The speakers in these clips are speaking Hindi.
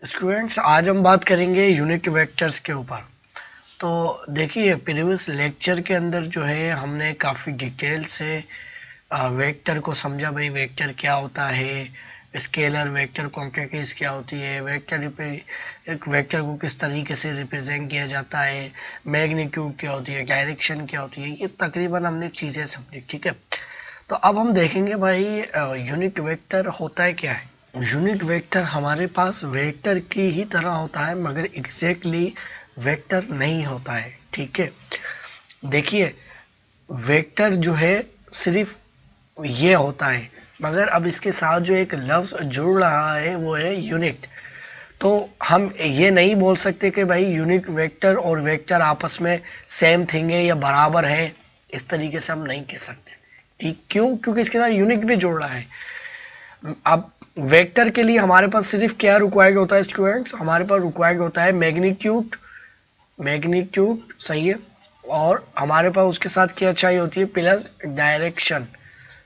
स्टूडेंट्स, आज हम बात करेंगे यूनिट वेक्टर्स के ऊपर। तो देखिए, प्रीवियस लेक्चर के अंदर जो है हमने काफ़ी डिटेल से वेक्टर को समझा। भाई वेक्टर क्या होता है, स्केलर वेक्टर क्वांटिटीज क्या होती है, एक वेक्टर को किस तरीके से रिप्रेजेंट किया जाता है, मैग्नीट्यूड क्या होती है, डायरेक्शन क्या होती है, ये तकरीबन हमने चीज़ें समझी। ठीक है, तो अब हम देखेंगे भाई यूनिट वेक्टर होता है क्या है। यूनिट वेक्टर हमारे पास वेक्टर की ही तरह होता है, मगर एग्जैक्टली वेक्टर नहीं होता है। ठीक है, देखिए, वेक्टर जो है सिर्फ ये होता है, मगर अब इसके साथ जो एक लफ्ज जुड़ रहा है वो है यूनिट। तो हम ये नहीं बोल सकते कि भाई यूनिट वेक्टर और वेक्टर आपस में सेम थिंग है या बराबर है। इस तरीके से हम नहीं कह सकते। ठीक, क्यों? क्योंकि इसके साथ यूनिट भी जुड़ रहा है। अब वेक्टर के लिए हमारे पास सिर्फ क्या रिक्वायर्ड होता है स्टूडेंट्स? हमारे पास रिक्वायर्ड होता है मैग्नीट्यूड। मैग्नीट्यूड सही है, और हमारे पास उसके साथ क्या चाहिए होती है? Plus direction.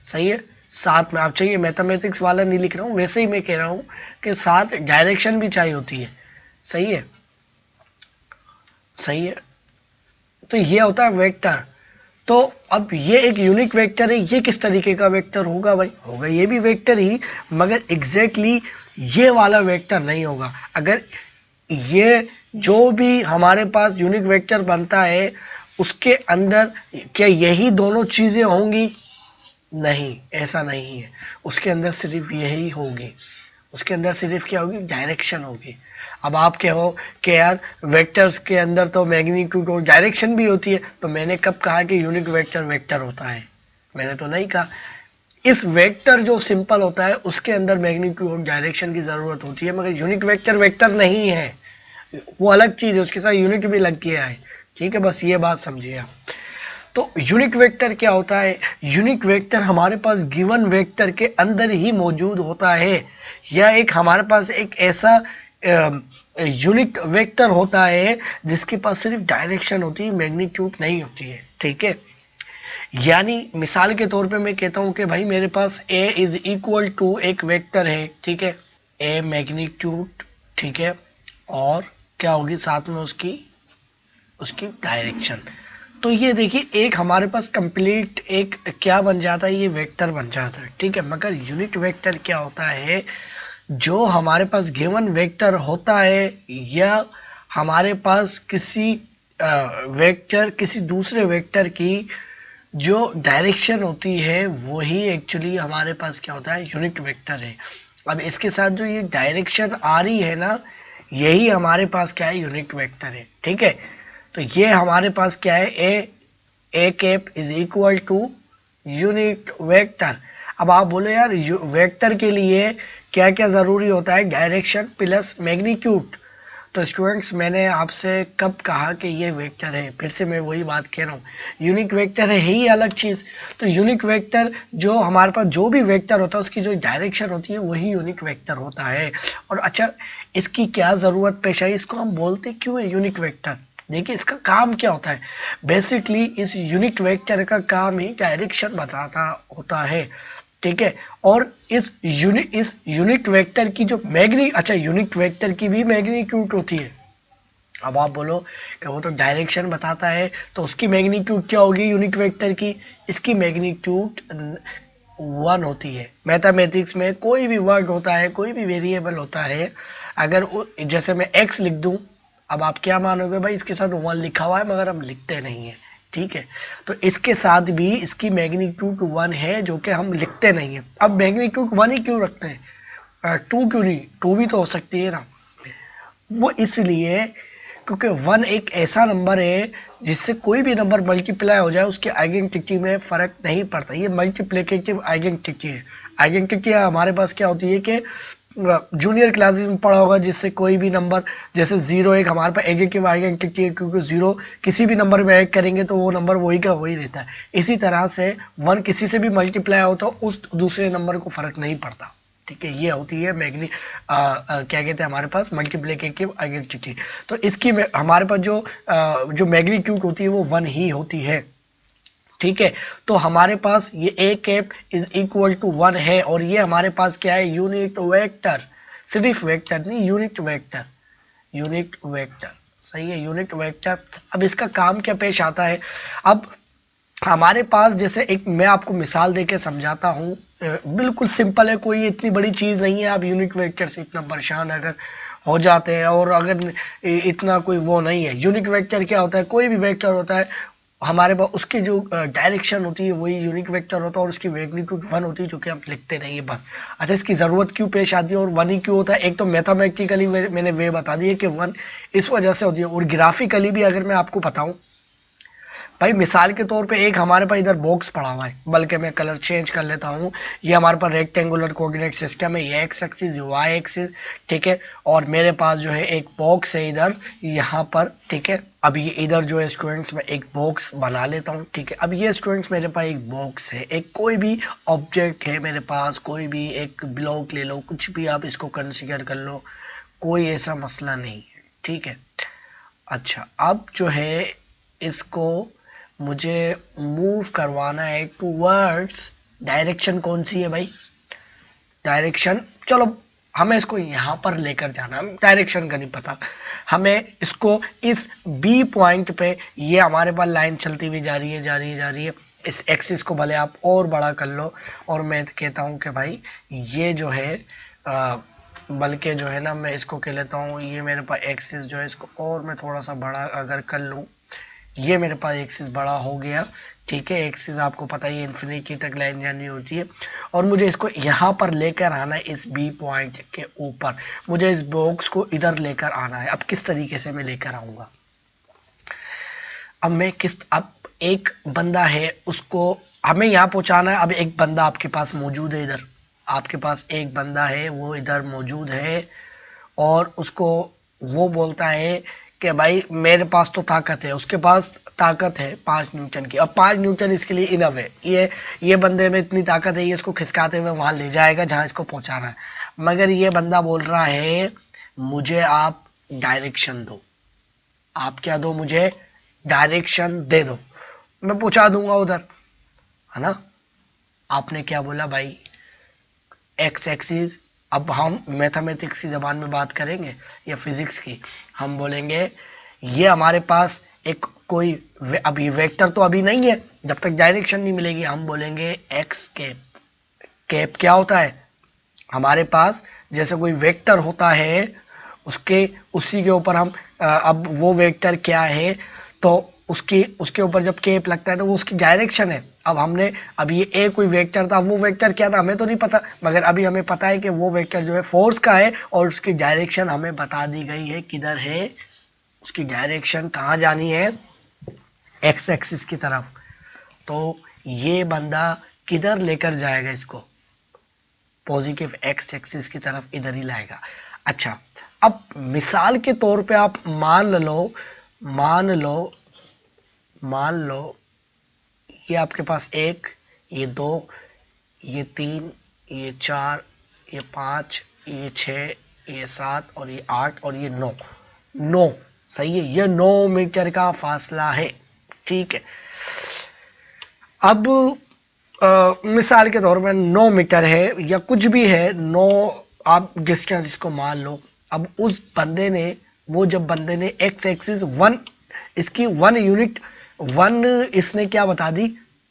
सही है, साथ में आप चाहिए, मैथमेटिक्स वाला नहीं लिख रहा हूँ, वैसे ही मैं कह रहा हूँ कि साथ डायरेक्शन भी चाहिए होती है। सही है, सही है। तो ये होता है वेक्टर। तो अब ये एक यूनिक वेक्टर है, ये किस तरीके का वेक्टर होगा भाई? होगा ये भी वेक्टर ही, मगर एग्जैक्टली ये वाला वेक्टर नहीं होगा। अगर ये जो भी हमारे पास यूनिक वेक्टर बनता है उसके अंदर क्या यही दोनों चीजें होंगी? नहीं, ऐसा नहीं है। उसके अंदर सिर्फ यही होगी। उसके अंदर सिर्फ क्या होगी? डायरेक्शन होगी। अब आप कहो कि यार वेक्टर्स के अंदर तो मैग्नीट्यूड और डायरेक्शन भी होती है, तो मैंने कब कहा कि यूनिक वेक्टर वेक्टर होता है? मैंने तो नहीं कहा। इस वेक्टर जो सिंपल होता है उसके अंदर मैग्नीट्यूड और डायरेक्शन की जरूरत होती है, मगर यूनिक वेक्टर वेक्टर नहीं है, वो अलग चीज है, उसके साथ यूनिट भी लग गया है। ठीक है, बस ये बात समझिए आप। तो यूनिक वेक्टर क्या होता है? यूनिक वेक्टर हमारे पास गिवन वेक्टर के अंदर ही मौजूद होता है, या एक हमारे पास एक ऐसा यूनिक वेक्टर होता है जिसके पास सिर्फ डायरेक्शन होती है, मैग्नीट्यूड नहीं होती है। ठीक है, यानी मिसाल के तौर पे मैं कहता हूं कि भाई मेरे पास a इज इक्वल टू एक वेक्टर है। ठीक है, a मैग्नीट्यूड। ठीक है, और क्या होगी साथ में उसकी उसकी डायरेक्शन। तो ये देखिए, एक हमारे पास कंप्लीट एक क्या बन जाता है? ये वेक्टर बन जाता है। ठीक है, मगर यूनिट वेक्टर क्या होता है? जो हमारे पास गिवन वेक्टर होता है, या हमारे पास किसी वेक्टर, किसी दूसरे वेक्टर की जो डायरेक्शन होती है, वही एक्चुअली हमारे पास क्या होता है? यूनिट वेक्टर है। अब इसके साथ जो ये डायरेक्शन आ रही है ना, यही हमारे पास क्या है? यूनिट वेक्टर है। ठीक है, तो ये हमारे पास क्या है? A cap is equal to unit vector. अब आप बोले यार वेक्टर के लिए क्या क्या जरूरी होता है? Direction plus magnitude. तो स्टूडेंट्स, मैंने आपसे कब कहा कि ये वेक्टर है? फिर से मैं वही बात कह रहा हूँ, यूनिक वेक्टर है ही अलग चीज। तो यूनिक वेक्टर जो हमारे पास जो भी वेक्टर होता है उसकी जो डायरेक्शन होती है वही यूनिक वेक्टर होता है। और अच्छा, इसकी क्या जरूरत पेश आई? इसको हम बोलते क्यों है यूनिक वेक्टर? देखिए, इसका काम क्या होता है? बेसिकली इस यूनिट वेक्टर का काम ही डायरेक्शन बताना होता है। ठीक है, और इस यूनिट वेक्टर की जो अच्छा, यूनिट वेक्टर की भी मैग्नीट्यूड होती है। अब आप बोलो कि वो तो डायरेक्शन बताता है, तो उसकी मैग्नीट्यूड क्या होगी यूनिट वेक्टर की? इसकी मैग्नीट्यूड 1 होती है। मैथमेटिक्स में कोई भी वर्ड होता है, कोई भी वेरिएबल होता है, अगर जैसे मैं x लिख दूं, अब आप क्या मानोगे भाई? इसके साथ 1 लिखा हुआ है, मगर हम लिखते नहीं है। ठीक है, तो इसके साथ भी इसकी मैग्नीट्यूड 1 है, जो कि हम लिखते नहीं है। अब मैग्नीट्यूड 1 ही क्यों रखते हैं? 2 क्यों नहीं? 2 भी तो हो सकती है ना। वो इसलिए क्योंकि 1 एक ऐसा नंबर है जिससे कोई भी नंबर मल्टीप्लाई हो जाए उसके आइडेंटिटी में फर्क नहीं पड़ता। ये मल्टीप्लिकेटिव आइडेंटिटी है। आइडेंटिटी हमारे पास क्या होती है कि जूनियर क्लासेस में पढ़ा होगा, जिससे कोई भी नंबर, जैसे 0 एक हमारे पास एडिटिव आइडेंटिटी है, क्योंकि 0 किसी भी नंबर में ऐड करेंगे तो वो नंबर वही का वही रहता है। इसी तरह से 1 किसी से भी मल्टीप्लाई होता है, उस दूसरे नंबर को फर्क नहीं पड़ता। ठीक है, ये होती है क्या कहते हैं हमारे पास? Multiplicative identity. तो इसकी हमारे पास जो मैग्नीट्यूड होती है वो 1 ही होती है। ठीक है, तो हमारे पास ये ए कैप इज इक्वल टू 1 है, और ये हमारे पास क्या है? Unit vector. सिर्फ वेक्टर नहीं, यूनिट वेक्टर, यूनिट वेक्टर, सही है, यूनिट वेक्टर। अब इसका काम क्या पेश आता है, अब हमारे पास जैसे एक मैं आपको मिसाल देके समझाता हूँ, बिल्कुल सिंपल है, कोई इतनी बड़ी चीज़ नहीं है। आप यूनिट वेक्टर से इतना परेशान अगर हो जाते हैं, और अगर इतना कोई वो नहीं है। यूनिट वेक्टर क्या होता है, कोई भी वेक्टर होता है हमारे पास, उसकी जो डायरेक्शन होती है वही यूनिक वेक्टर होता है, और उसकी मैग्नीट्यूड 1 होती है, जो कि हम लिखते नहीं है बस। अच्छा, इसकी ज़रूरत क्यों पेश आती है और 1 ही क्यों होता है, एक तो मैथमेटिकली मैंने वे बता दी है कि 1 इस वजह से होती है, और ग्राफिकली भी अगर मैं आपको बताऊं भाई, मिसाल के तौर पे एक हमारे पास इधर बॉक्स पड़ा हुआ है, बल्कि मैं कलर चेंज कर लेता हूँ। ये हमारे पास रेक्टेंगुलर कोऑर्डिनेट सिस्टम है, ये एक्स एक्सिस, ये वाई एक्सिस, ठीक है। और मेरे पास जो है एक बॉक्स है इधर यहाँ पर, ठीक है। अब ये इधर जो है स्टूडेंट्स, मैं एक बॉक्स बना लेता हूँ, ठीक है। अब ये स्टूडेंट्स मेरे पास एक बॉक्स है, एक कोई भी ऑब्जेक्ट है मेरे पास, कोई भी एक ब्लॉक ले लो, कुछ भी आप इसको कंसीडर कर लो, कोई ऐसा मसला नहीं है, ठीक है। अच्छा, अब जो है इसको मुझे मूव करवाना है टूवर्ड्स, डायरेक्शन कौन सी है भाई, डायरेक्शन, चलो हमें इसको यहाँ पर लेकर जाना, हम डायरेक्शन का नहीं पता हमें, इसको इस बी पॉइंट पे, ये हमारे पास लाइन चलती हुई जा रही है, जा रही है, जा रही है। इस एक्सिस को भले आप और बड़ा कर लो, और मैं कहता हूँ कि भाई ये जो है बल्कि जो है ना, मैं इसको कह लेता हूँ, ये मेरे पास एक्सिस जो है, इसको और मैं थोड़ा सा बड़ा अगर कर लूँ, ये मेरे पास एक्सिस बड़ा हो गया, ठीक है। एक्सिस आपको पता ही है इन्फिनिटी तक लाइन जानी होती है, और मुझे इसको यहाँ पर लेकर आना है, इस बी पॉइंट के ऊपर मुझे इस बॉक्स को इधर लेकर आना है। अब किस तरीके से मैं लेकर आऊंगा, अब एक बंदा है, उसको हमें यहाँ पहुंचाना है। अब एक बंदा आपके पास मौजूद है इधर, आपके पास एक बंदा है वो इधर मौजूद है, और उसको वो बोलता है कि भाई मेरे पास तो ताकत है, उसके पास ताकत है 5 न्यूटन की। अब 5 न्यूटन इसके लिए इनफ है, ये बंदे में इतनी ताकत है, ये इसको खिसकाते हुए वहां ले जाएगा जहां इसको पहुंचाना है। मगर ये बंदा बोल रहा है मुझे आप डायरेक्शन दो, आप क्या दो, मुझे डायरेक्शन दे दो, मैं पहुंचा दूंगा उधर, है ना। आपने क्या बोला भाई, एक्स एक्सिस। अब हम मैथमेटिक्स की ज़बान में बात करेंगे या फिजिक्स की, हम बोलेंगे ये हमारे पास एक कोई अभी वेक्टर तो अभी नहीं है, जब तक डायरेक्शन नहीं मिलेगी हम बोलेंगे एक्स कैप। कैप क्या होता है, हमारे पास जैसे कोई वेक्टर होता है, उसके उसी के ऊपर हम अब वो वेक्टर क्या है, तो उसके ऊपर जब कैप लगता है तो वो उसकी डायरेक्शन है। अब हमने अब ये ए कोई वेक्टर था, वो वेक्टर क्या था हमें तो नहीं पता, मगर अभी हमें पता है कि वो वेक्टर जो है फोर्स का है, और उसकी डायरेक्शन हमें बता दी गई है किधर है, उसकी डायरेक्शन कहाँ जानी है, एक्स एक्सिस की तरफ। तो ये बंदा किधर लेकर जाएगा इसको, पॉजिटिव एक्स एक्सिस की तरफ इधर ही लाएगा। अच्छा, अब मिसाल के तौर पे आप मान लो मान लो ये आपके पास 1, ये 2, ये 3, ये 4, ये 5, ये 6, ये 7 और ये 8 और ये 9, 9 सही है, ये 9 मीटर का फासला है, ठीक है। अब मिसाल के तौर पर 9 मीटर है या कुछ भी है, 9 आप डिस्टेंस इसको मान लो। अब उस बंदे ने, वो जब बंदे ने एक्स एक्सिस 1, इसकी 1 यूनिट, 1 इसने क्या बता दी,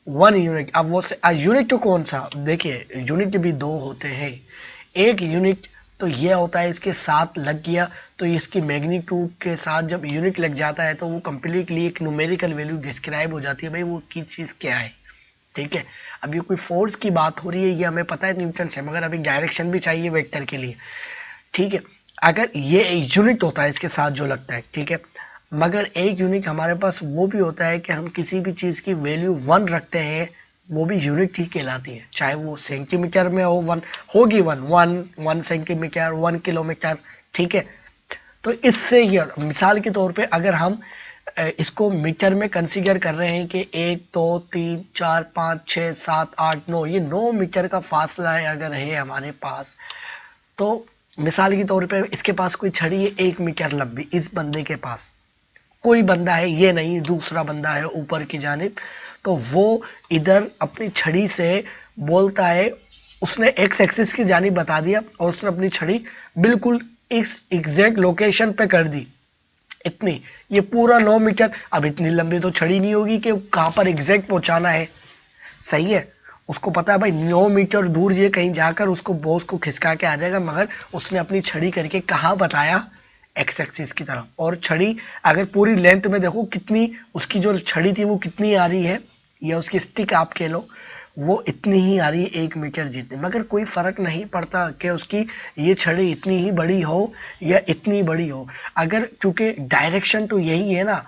1 यूनिट। अब वो यूनिट तो कौन सा, देखिए यूनिट भी 2 होते हैं, एक यूनिट तो ये होता है इसके साथ लग गया, तो इसकी मैग्नीट्यूड के साथ जब यूनिट लग जाता है तो वो कंप्लीटली एक न्यूमेरिकल वैल्यू डिस्क्राइब हो जाती है, भाई वो की चीज़ क्या है, ठीक है। अब ये कोई फोर्स की बात हो रही है, ये हमें पता है न्यूटन से, मगर अभी डायरेक्शन भी चाहिए वेक्टर के लिए, ठीक है। अगर ये एक यूनिट होता है इसके साथ जो लगता है, ठीक है, मगर एक यूनिट हमारे पास वो भी होता है कि हम किसी भी चीज़ की वैल्यू 1 रखते हैं, वो भी यूनिट ही कहलाती है, चाहे वो सेंटीमीटर में हो, 1 होगी, 1 सेंटीमीटर, 1 किलोमीटर, ठीक है। तो इससे ये मिसाल के तौर पे अगर हम इसको मीटर में कंसीडर कर रहे हैं कि 1 2 3 4 5 6 7 8 9, ये 9 मीटर का फासला है अगर है हमारे पास, तो मिसाल के तौर पे इसके पास कोई छड़ी है 1 मीटर लंबी, इस बंदे के पास कोई बंदा है, ये नहीं दूसरा बंदा है ऊपर की जानिब, तो वो इधर अपनी छड़ी से बोलता है उसने एक्स एक्सिस की जानिब बता दिया और उसने अपनी छड़ी बिल्कुल इस एग्जैक्ट लोकेशन पे कर दी। इतनी, ये पूरा 9 मीटर। अब इतनी लंबी तो छड़ी नहीं होगी कि कहां पर एग्जैक्ट पहुंचाना है, सही है। उसको पता है भाई 9 मीटर दूर ये कहीं जाकर उसको बॉस को खिसका के आ जाएगा, मगर उसने अपनी छड़ी करके कहाँ बताया, एक्स एक्सिस की तरफ। और छड़ी अगर पूरी लेंथ में देखो कितनी उसकी जो छड़ी थी वो कितनी आ रही है, या उसकी स्टिक आप कह लो, वो इतनी ही आ रही है 1 मीटर जितनी। मगर कोई फर्क नहीं पड़ता कि उसकी ये छड़ी इतनी ही बड़ी हो या इतनी बड़ी हो, अगर क्योंकि डायरेक्शन तो यही है ना।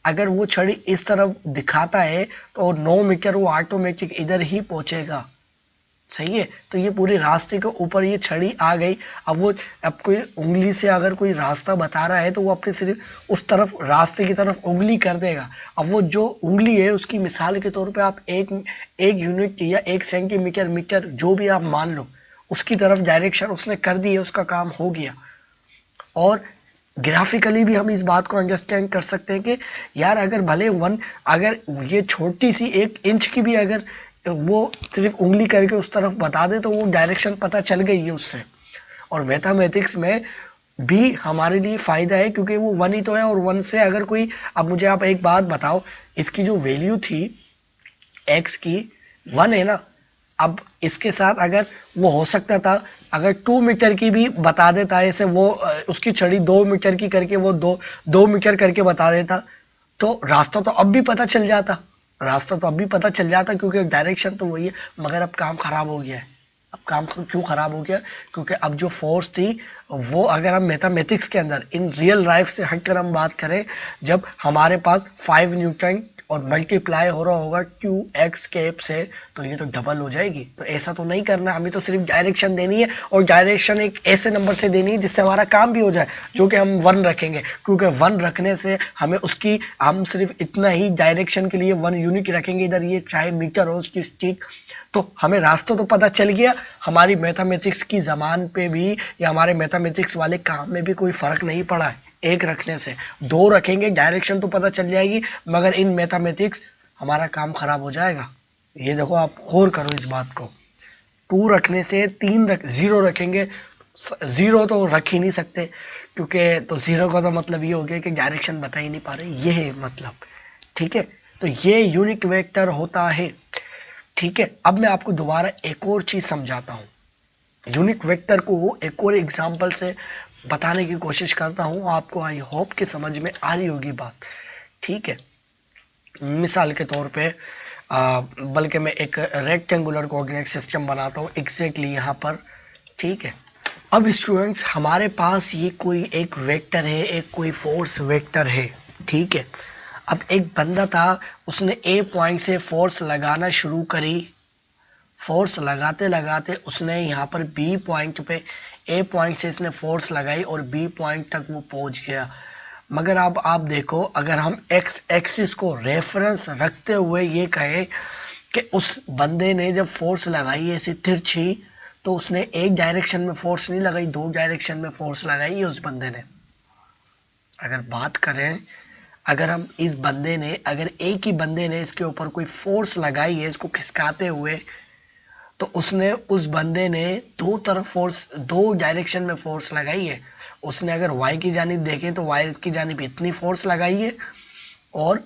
अगर वो छड़ी इस तरफ दिखाता है तो 9 मीटर वो ऑटोमेटिक इधर ही पहुंचेगा, सही है। तो ये पूरे रास्ते के ऊपर ये छड़ी आ गई। अब कोई उंगली से अगर कोई रास्ता बता रहा है तो वो अपने सिर्फ उस तरफ रास्ते की तरफ उंगली कर देगा। अब वो जो उंगली है उसकी मिसाल के तौर पे आप एक यूनिट या 1 सेंटीमीटर मीटर जो भी आप मान लो, उसकी तरफ डायरेक्शन उसने कर दी है, उसका काम हो गया। और ग्राफिकली भी हम इस बात को अंडरस्टैंड कर सकते हैं कि यार अगर भले अगर ये छोटी सी 1 इंच की भी अगर वो सिर्फ उंगली करके उस तरफ बता दे तो वो डायरेक्शन पता चल गई है उससे। और मैथमेटिक्स में भी हमारे लिए फायदा है क्योंकि वो 1 ही तो है, और 1 से अगर कोई, अब मुझे आप एक बात बताओ, इसकी जो वैल्यू थी एक्स की 1 है ना। अब इसके साथ अगर वो हो सकता था अगर 2 मीटर की भी बता देता है, ऐसे वो उसकी छड़ी 2 मीटर की करके वो 2 मीटर करके बता देता, तो रास्ता तो अब भी पता चल जाता। क्योंकि डायरेक्शन तो वही है। मगर अब काम खराब हो गया है। अब काम क्यों खराब हो गया, क्योंकि अब जो फोर्स थी वो, अगर हम मैथमेटिक्स के अंदर इन रियल लाइफ से हटकर हम बात करें, जब हमारे पास 5 न्यूटन और मल्टीप्लाई हो रहा होगा 2x कैप से, तो ये तो डबल हो जाएगी। तो ऐसा तो नहीं करना, हमें तो सिर्फ डायरेक्शन देनी है, और डायरेक्शन एक ऐसे नंबर से देनी है जिससे हमारा काम भी हो जाए, जो कि हम 1 रखेंगे। क्योंकि 1 रखने से हम सिर्फ इतना ही डायरेक्शन के लिए 1 यूनिट रखेंगे इधर, ये चाहे मीटर हो उसकी स्टिक, तो हमें रास्ता तो पता चल गया। हमारी मैथमेटिक्स की जबान पे भी या हमारे मैथमेटिक्स वाले काम में भी कोई फर्क नहीं पड़ा है। 1 रखने से 2 रखेंगे, डायरेक्शन तो पता चल जाएगी, मगर इन मैथमेटिक्स हमारा काम खराब हो जाएगा। ये देखो, आप गौर करो इस बात को। 2 रखने से 0 रखेंगे, 0 तो रख ही नहीं सकते, क्योंकि तो 0 का तो मतलब ये हो गया कि डायरेक्शन बता ही नहीं पा रहे, ये है मतलब। ठीक है, तो ये यूनिट वेक्टर होता है। ठीक है, अब मैं आपको दोबारा एक और चीज समझाता हूँ। यूनिट वेक्टर को एक और एग्जांपल से बताने की कोशिश करता हूँ, आपको आई होप कि समझ में आ रही होगी बात। ठीक है, मिसाल के तौर पे बल्कि मैं एक रेक्टेंगुलर कोऑर्डिनेट सिस्टम बनाता हूँ एग्जैक्टली यहाँ पर। ठीक है, अब स्टूडेंट्स हमारे पास ये कोई एक वेक्टर है, एक कोई फोर्स वेक्टर है। ठीक है, अब एक बंदा था, उसने ए पॉइंट से फोर्स लगाना शुरू करी। फोर्स लगाते लगाते उसने यहाँ पर बी पॉइंट पे, ए पॉइंट से इसने फोर्स लगाई और बी पॉइंट तक वो पहुंच गया। मगर अब आप देखो, अगर हम एक्स एक्सिस को रेफरेंस रखते हुए ये कहें कि उस बंदे ने जब फोर्स लगाई ऐसी तिरछी, तो उसने एक डायरेक्शन में फोर्स नहीं लगाई, 2 डायरेक्शन में फोर्स लगाई है उस बंदे ने। अगर बात करें, अगर हम इस बंदे ने, अगर एक ही बंदे ने इसके ऊपर कोई फोर्स लगाई है इसको खिसकाते हुए, तो उसने, उस बंदे ने 2 डायरेक्शन में फोर्स लगाई है। उसने अगर वाई की जानिब देखें तो वाई की जानिब इतनी फोर्स लगाई है, और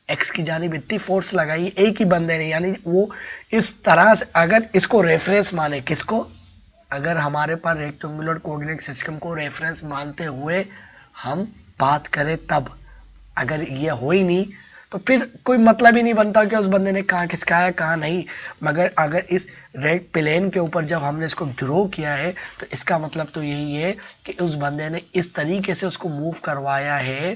एक्स की जानिब इतनी फोर्स लगाई है एक ही बंदे ने। यानी वो इस तरह से, अगर इसको रेफरेंस माने, किसको, अगर हमारे पास रेक्टेंगुलर कोऑर्डिनेट सिस्टम को रेफरेंस मानते हुए हम बात करें, तब अगर ये हो ही नहीं तो फिर कोई मतलब ही नहीं बनता कि उस बंदे ने कहाँ खिसकाया कहाँ नहीं। मगर अगर इस रेड प्लेन के ऊपर जब हमने इसको ड्रॉ किया है, तो इसका मतलब तो यही है कि उस बंदे ने इस तरीके से उसको मूव करवाया है,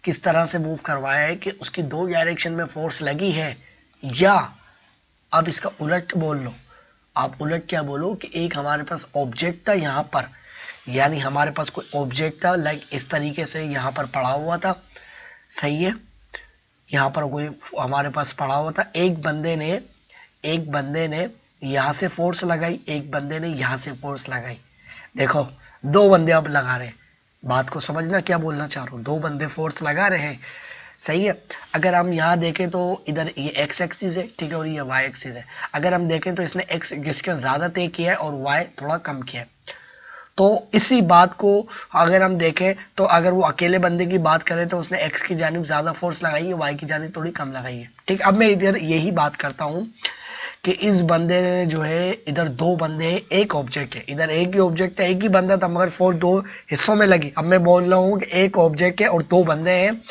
किस तरह से मूव करवाया है कि उसकी 2 डायरेक्शन में फोर्स लगी है। या अब इसका उलट बोल लो, आप उलट क्या बोलो कि एक हमारे पास ऑब्जेक्ट था यहाँ पर, यानी हमारे पास कोई ऑब्जेक्ट था, लाइक इस तरीके से यहाँ पर पड़ा हुआ था, सही है। यहाँ पर कोई हमारे पास पड़ा हुआ था, एक बंदे ने यहाँ से फोर्स लगाई, एक बंदे ने यहाँ से फोर्स लगाई। देखो, 2 बंदे अब लगा रहे हैं, बात को समझना क्या बोलना चाह रहा हूँ। 2 बंदे फोर्स लगा रहे हैं, सही है। अगर हम यहाँ देखें तो इधर ये एक्स एक्सिस है, ठीक है, और ये वाई एक्सिस है। अगर हम देखें तो इसने एक्स जिसका ज़्यादा तय किया है और वाई थोड़ा कम किया है। तो इसी बात को अगर हम देखें तो अगर वो अकेले बंदे की बात करें तो उसने एक्स की जानिब ज़्यादा फोर्स लगाई है, वाई की जानिब थोड़ी कम लगाई है। ठीक, अब मैं इधर यही बात करता हूँ कि इस बंदे ने जो है, इधर दो बंदे हैं, एक ऑब्जेक्ट है, इधर एक ही ऑब्जेक्ट है, एक ही बंदा था, मगर फोर्स दो हिस्सों में लगी। अब मैं बोल रहा हूँ कि एक ऑब्जेक्ट है और दो बंदे हैं,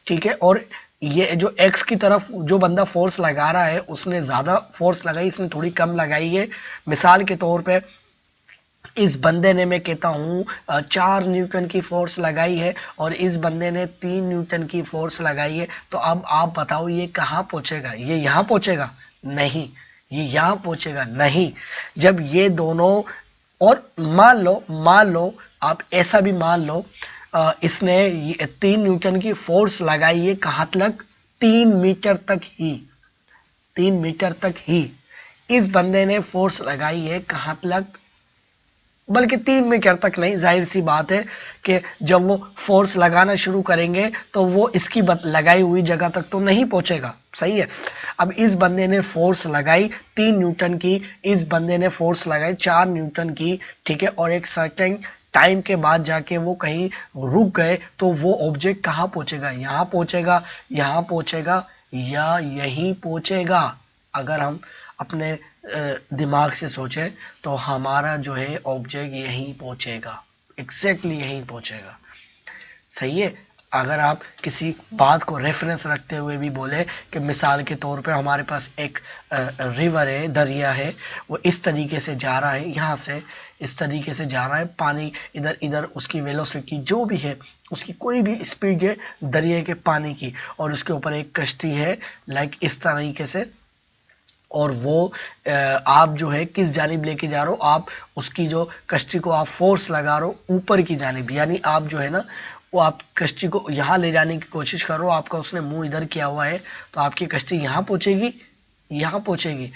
ठीक है, और ये जो एक्स की तरफ जो बंदा फोर्स लगा रहा है उसने ज़्यादा फोर्स लगाई, इसने थोड़ी कम लगाई है। मिसाल के तौर पे इस बंदे ने, मैं कहता हूँ, 4 न्यूटन की फोर्स लगाई है और इस बंदे ने 3 न्यूटन की फोर्स लगाई है। तो अब आप बताओ ये कहाँ पहुंचेगा? ये यहाँ पहुंचेगा? नहीं। ये यहाँ पहुंचेगा? नहीं। जब ये दोनों, और मान लो आप ऐसा भी मान लो, इसने 3 न्यूटन की फोर्स लगाई है, कहाँ तक? 3 मीटर तक ही। 3 मीटर तक ही इस बंदे ने फोर्स लगाई है, कहाँ तक? बल्कि 3 मीटर तक नहीं, जाहिर सी बात है कि जब वो फोर्स लगाना शुरू करेंगे तो वो इसकी लगाई हुई जगह तक तो नहीं पहुंचेगा। सही है। अब इस बंदे ने फोर्स लगाई 3 न्यूटन की, इस बंदे ने फोर्स लगाई 4 न्यूटन की, ठीक है, और एक सर्टेन टाइम के बाद जाके वो कहीं रुक गए, तो वो ऑब्जेक्ट कहाँ पहुंचेगा? यहाँ पहुंचेगा, यहाँ पहुंचेगा, या यहीं पहुंचेगा? अगर हम अपने दिमाग से सोचें तो हमारा जो है ऑब्जेक्ट यहीं पहुंचेगा, एग्जैक्टली यहीं पहुंचेगा। सही है। अगर आप किसी बात को रेफरेंस रखते हुए भी बोले कि मिसाल के तौर पे हमारे पास एक रिवर है, दरिया है, वो इस तरीके से जा रहा है, यहाँ से इस तरीके से जा रहा है, पानी इधर इधर, उसकी वेलोसिटी जो भी है, उसकी कोई भी स्पीड है दरिया के पानी की, और उसके ऊपर एक कश्ती है लाइक इस तरीके से, और वो आप जो है किस जानिब लेके जा रहे हो, आप उसकी जो कश्ती को आप फोर्स लगा रहे हो ऊपर की जानिब, यानी आप जो है ना, वो आप कश्ती को यहाँ ले जाने की कोशिश करो, आपका उसने मुंह इधर किया हुआ है, तो आपकी कश्ती यहाँ पहुंचेगी, यहाँ पहुंचेगी।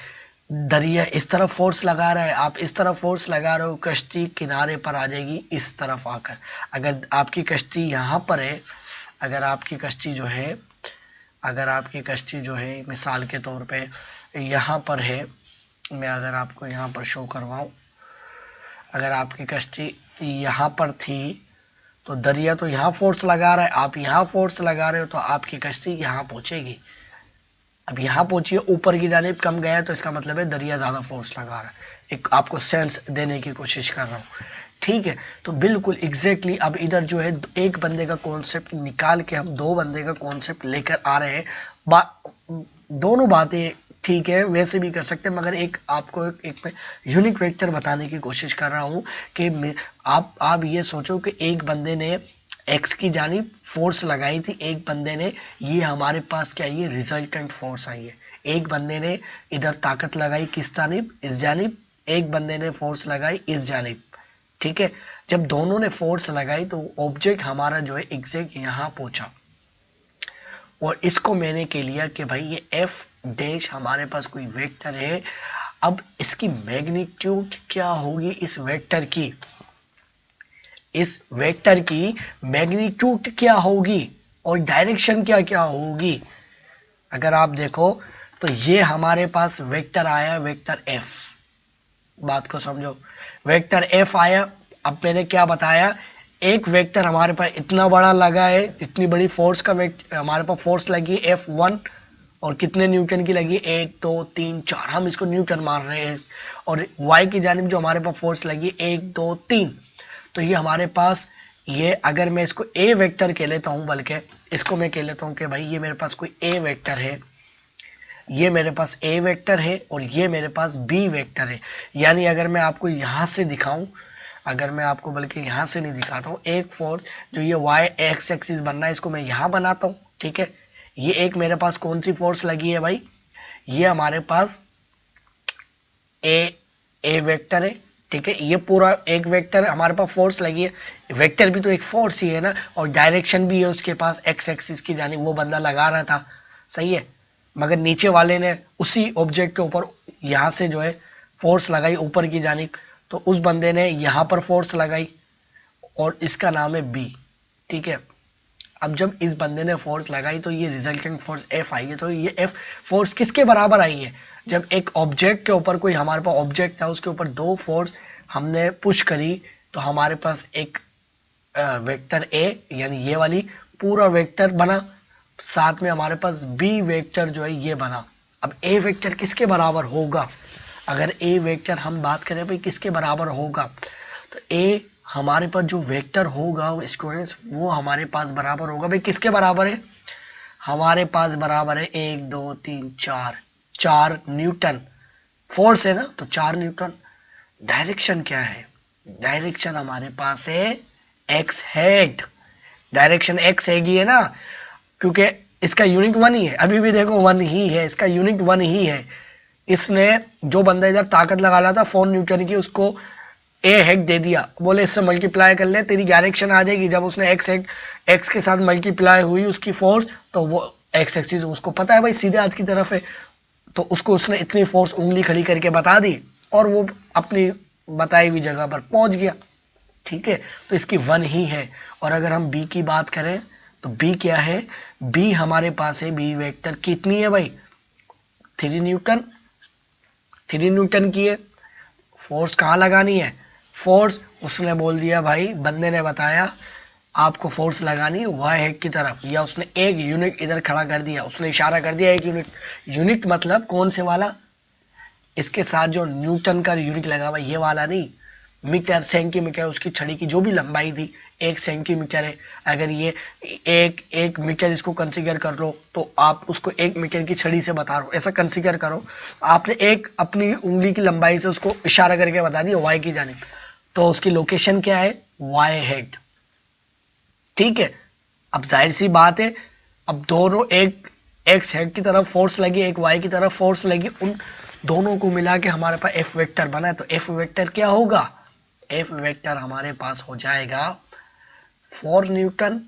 दरिया इस तरफ फोर्स लगा रहा है, आप इस तरफ फोर्स लगा रहे हो, कश्ती किनारे पर आ जाएगी इस तरफ आकर। अगर आपकी कश्ती यहाँ पर है, अगर आपकी कश्ती जो है, अगर आपकी कश्ती जो है मिसाल के तौर पे यहाँ पर है, मैं अगर आपको यहाँ पर शो करवाऊँ, अगर आपकी कश्ती यहाँ पर थी तो दरिया तो यहाँ फोर्स लगा रहा है, आप यहाँ फोर्स लगा रहे हो, तो आपकी कश्ती यहाँ पहुँचेगी। अब यहाँ पहुँचिए, ऊपर की जानिब कम गया, तो इसका मतलब है दरिया ज़्यादा फोर्स लगा रहा है। एक आपको सेंस देने की कोशिश कर रहा हूँ, ठीक है। तो बिल्कुल एग्जैक्टली अब इधर जो है एक बंदे का कॉन्सेप्ट निकाल के हम दो बंदे का कॉन्सेप्ट लेकर आ रहे हैं। दोनों बातें ठीक है, वैसे भी कर सकते हैं, मगर एक आपको एक मैं यूनिक वेक्टर बताने की कोशिश कर रहा हूँ कि आप ये सोचो कि एक बंदे ने एक्स की जानिब फोर्स लगाई थी, एक बंदे ने, ये हमारे पास क्या, ये रिजल्टेंट फोर्स आई है। एक बंदे ने इधर ताकत लगाई किस जानिब? इस जानिब। एक बंदे ने फोर्स लगाई इस जानिब, ठीक है। जब दोनों ने फोर्स लगाई तो ऑब्जेक्ट हमारा जो है एग्जैक्ट यहाँ पहुंचा, और इसको मैंने कह लिया कि भाई ये एफ डैश हमारे पास कोई वेक्टर है। अब इसकी मैग्नीट्यूड क्या होगी? इस वेक्टर की मैग्नीट्यूड क्या होगी और डायरेक्शन क्या क्या होगी? अगर आप देखो तो ये हमारे पास वेक्टर आया, वेक्टर एफ। बात को समझो, वेक्टर एफ आया। अब मैंने क्या बताया, एक वेक्टर हमारे पास इतना बड़ा लगा है, इतनी बड़ी फोर्स का वेक्टर हमारे पास फोर्स लगी F1, और कितने न्यूटन की लगी? 1 2 3 4, हम इसको न्यूटन मार रहे हैं। और y की जानिब जो हमारे पास फोर्स लगी 1 2 3, तो ये हमारे पास, ये अगर मैं इसको ए वेक्टर कह लेता हूँ, बल्कि इसको मैं कह लेता हूँ कि भाई ये मेरे पास कोई ए वेक्टर है, ये मेरे पास ए वेक्टर है और ये मेरे पास बी वेक्टर है। यानी अगर मैं आपको यहाँ से दिखाऊं, अगर मैं आपको बल्कि यहाँ से नहीं दिखाता हूँ, एक फोर्स जो ये वाई एक्स एक्सिस बन रहा है, इसको मैं यहाँ बनाता हूँ, ठीक है। ये एक मेरे पास कौन सी फोर्स लगी है भाई? ये हमारे पास ए वेक्टर है, ठीक है। ये पूरा एक वेक्टर हमारे पास फोर्स लगी है। वेक्टर भी तो एक फोर्स ही है ना, और डायरेक्शन भी है उसके पास, एक्स एक्सिस की जानिब वो बंदा लगा रहा था, सही है। मगर नीचे वाले ने उसी ऑब्जेक्ट के ऊपर यहाँ से जो है फोर्स लगाई ऊपर की जानिब, तो उस बंदे ने यहाँ पर फोर्स लगाई, और इसका नाम है बी, ठीक है। अब जब इस बंदे ने फोर्स लगाई तो ये रिजल्टेंट फोर्स एफ आई है, तो ये एफ फोर्स किसके बराबर आई है? जब एक ऑब्जेक्ट के ऊपर, कोई हमारे पास ऑब्जेक्ट था, उसके ऊपर दो फोर्स हमने पुश करी, तो हमारे पास एक वेक्टर ए यानी ये वाली पूरा वेक्टर बना, साथ में हमारे पास बी वेक्टर जो है ये बना। अब ए वेक्टर किसके बराबर होगा? अगर ए वेक्टर हम बात करें भाई किसके बराबर होगा, तो ए हमारे पास जो वेक्टर होगा स्टूडेंट्स वो हमारे पास बराबर होगा भाई किसके बराबर है? हमारे पास बराबर है 1 2 3 4, 4 न्यूटन फोर्स है ना, तो 4 न्यूटन। डायरेक्शन क्या है? डायरेक्शन हमारे पास है X head, direction X head ही है ना, क्योंकि इसका यूनिट वन ही है, अभी भी देखो वन ही है, इसका यूनिट वन ही है। इसने जो बंदा इधर ताकत लगा रहा था 4 न्यूटन की, उसको ए हेड दे दिया, बोले इससे मल्टीप्लाई कर ले तेरी डायरेक्शन आ जाएगी। जब उसने एक्स हेड एक्स के साथ मल्टीप्लाई हुई उसकी फोर्स, तो वो एक्स एक्सिस उसको पता है भाई सीधे हाथ की तरफ है, तो उसको उसने इतनी फोर्स उंगली खड़ी करके बता दी और वो अपनी बताई हुई जगह पर पहुंच गया। ठीक है, तो इसकी वन ही है। और अगर हम बी की बात करें तो बी क्या है? बी हमारे पास है, बी वेक्टर कितनी है भाई? 3 न्यूटन, 3 न्यूटन की है। फोर्स कहाँ लगानी है? फोर्स उसने बोल दिया भाई, बंदे ने बताया आपको फोर्स लगानी है वाई हेड की तरफ, या उसने एक यूनिट इधर खड़ा कर दिया, उसने इशारा कर दिया एक यूनिट। यूनिट मतलब कौन से वाला? इसके साथ जो न्यूटन का यूनिट लगा हुआ ये वाला नहीं, मीटर सेंटीमीटर, उसकी छड़ी की जो भी लंबाई थी 1 सेंटीमीटर है। अगर ये एक मीटर इसको कंसीडर कर लो, तो आप उसको 1 मीटर की छड़ी से बता रहे हो, ऐसा कंसीडर करो। आपने एक अपनी उंगली की लंबाई से उसको इशारा करके बता दिया वाई की जानिब, तो उसकी लोकेशन क्या है? Y hat. ठीक है, अब जाहिर सी बात है, अब दोनों, एक एक्स हेड की तरफ फोर्स लगी, एक वाई की तरफ फोर्स लगी, उन दोनों को मिला के हमारे पास एफ वेक्टर बना है। तो एफ वेक्टर क्या होगा? एफ वेक्टर हमारे पास हो जाएगा 4 newton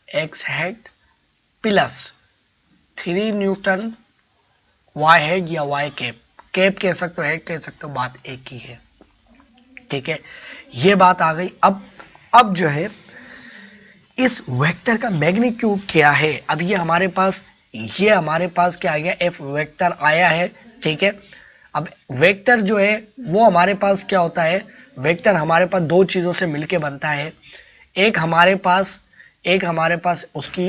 X hat plus 3 newton Y hat या वाई कैप, कैप कह सकते हो, हेड कह सकते हो, बात एक ही है। ठीक है, ये बात आ गई। अब जो है इस वेक्टर का मैग्नीट्यूड क्या है? अब ये हमारे पास क्या आ गया? एफ वेक्टर आया है। ठीक है, अब वेक्टर जो है वो हमारे पास क्या होता है? वेक्टर हमारे पास दो चीजों से मिलके बनता है। एक हमारे पास उसकी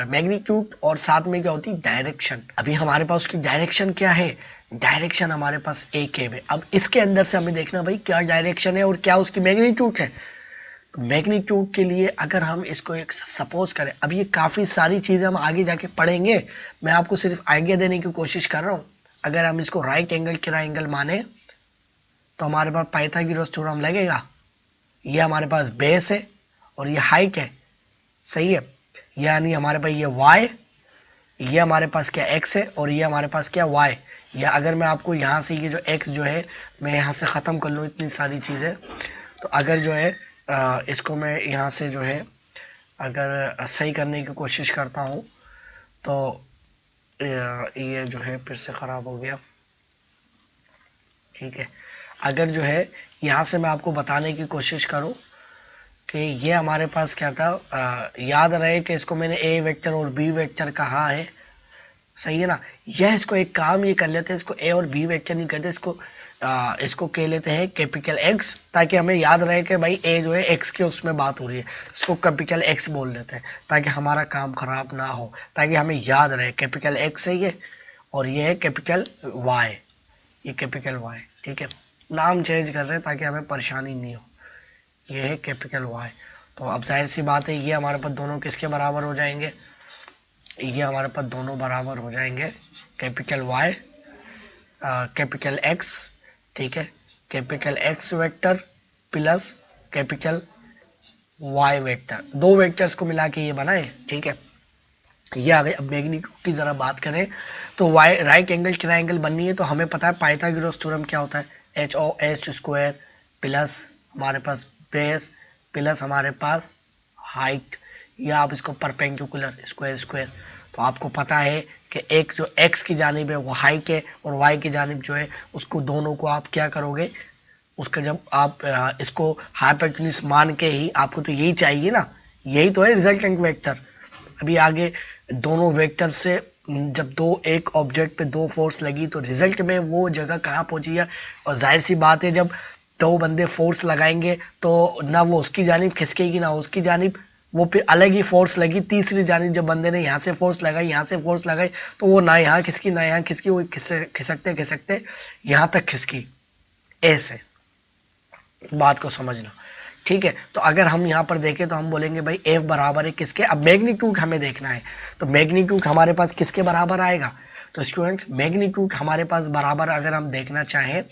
मैग्नीट्यूड, और साथ में क्या होती है? डायरेक्शन। अभी हमारे पास उसकी डायरेक्शन क्या है? डायरेक्शन हमारे पास एक है। अब इसके अंदर से हमें देखना भाई क्या डायरेक्शन है और क्या उसकी मैग्नीट्यूड है। मैग्नीट्यूड के लिए अगर हम इसको एक सपोज करें, अब ये काफ़ी सारी चीज़ें हम आगे जाके पढ़ेंगे, मैं आपको सिर्फ आइडिया देने की कोशिश कर रहा हूँ। अगर हम इसको राइट एंगल ट्रायंगल माने तो हमारे पास पाइथागोरस थ्योरम लगेगा। ये हमारे पास बेस है और ये हाइट है, सही है। यानी हमारे पास ये वाई, ये हमारे पास क्या एक्स है, और ये हमारे पास क्या वाई। या अगर मैं आपको यहाँ से ये जो एक्स जो है मैं यहाँ से ख़त्म कर लूँ इतनी सारी चीज़ें, तो अगर जो है इसको मैं यहाँ से जो है अगर सही करने की कोशिश करता हूँ तो ये जो है फिर से ख़राब हो गया। ठीक है, अगर जो है यहाँ से मैं आपको बताने की कोशिश करूँ कि ये हमारे पास क्या था, याद रहे कि इसको मैंने ए वेक्टर और बी वेक्टर कहा है, सही है ना। यह इसको एक काम ये कर लेते हैं, इसको ए और बी वेक्टर नहीं कहते, इसको कह लेते हैं कैपिटल एक्स, ताकि हमें याद रहे कि भाई ए जो है एक्स के उसमें बात हो रही है, इसको कैपिटल एक्स बोल लेते हैं ताकि हमारा काम खराब ना हो, ताकि हमें याद रहे कैपिटल एक्स है ये, और ये है कैपिटल वाई, ये कैपिटल वाई। ठीक है, नाम चेंज कर रहे हैं ताकि हमें परेशानी नहीं हो। ये है कैपिटल वाई। तो अब जाहिर सी बात है ये हमारे पास दोनों किसके बराबर हो जाएंगे? ये हमारे पास दोनों बराबर हो जाएंगे कैपिटल वाई कैपिटल एक्स। ठीक है, capital X vector plus capital Y vector, दो वेक्टर्स को मिला के ये बनाए। ठीक है, ये आ गए। अब मैग्नीट्यूड की जरा बात करें तो वाई राइट एंगल ट्रायंगल बननी है तो हमें पता है पाइथागोरस थ्योरम क्या होता है, H O H square plus हमारे पास बेस प्लस हमारे पास हाइट, या आप इसको परपेंडिकुलर स्क्वायर स्क्वायर। तो आपको पता है कि एक जो एक्स की जानिब है वो हाइट है, और वाई की जानिब जो है उसको दोनों को आप क्या करोगे, उसका जब आप इसको हाइपोटेन्यूज मान के ही, आपको तो यही चाहिए ना, यही तो है रिजल्टेंट वेक्टर। अभी आगे दोनों वेक्टर से जब एक ऑब्जेक्ट पे दो फोर्स लगी तो रिजल्ट में वो जगह कहाँ पहुंची है। और जाहिर सी बात है जब दो बंदे फोर्स लगाएंगे तो ना वो उसकी जानिब खिसकेगी ना उसकी जानिब, वो फिर अलग ही फोर्स लगी तीसरी जानिब। जब बंदे ने यहाँ से फोर्स लगाई यहाँ से फोर्स लगाई तो वो ना यहाँ खिसकी ना यहाँ खिसकी, वो खिसकते खिसकते यहाँ तक खिसकी। ऐसे बात को समझना, ठीक है। तो अगर हम यहाँ पर देखें तो हम बोलेंगे भाई एफ बराबर है किसके, अब मैग्नीट्यूड हमें देखना है। तो मैग्नीट्यूड हमारे पास किसके बराबर आएगा, तो स्टूडेंट्स मैग्नीट्यूड हमारे पास बराबर अगर हम देखना चाहें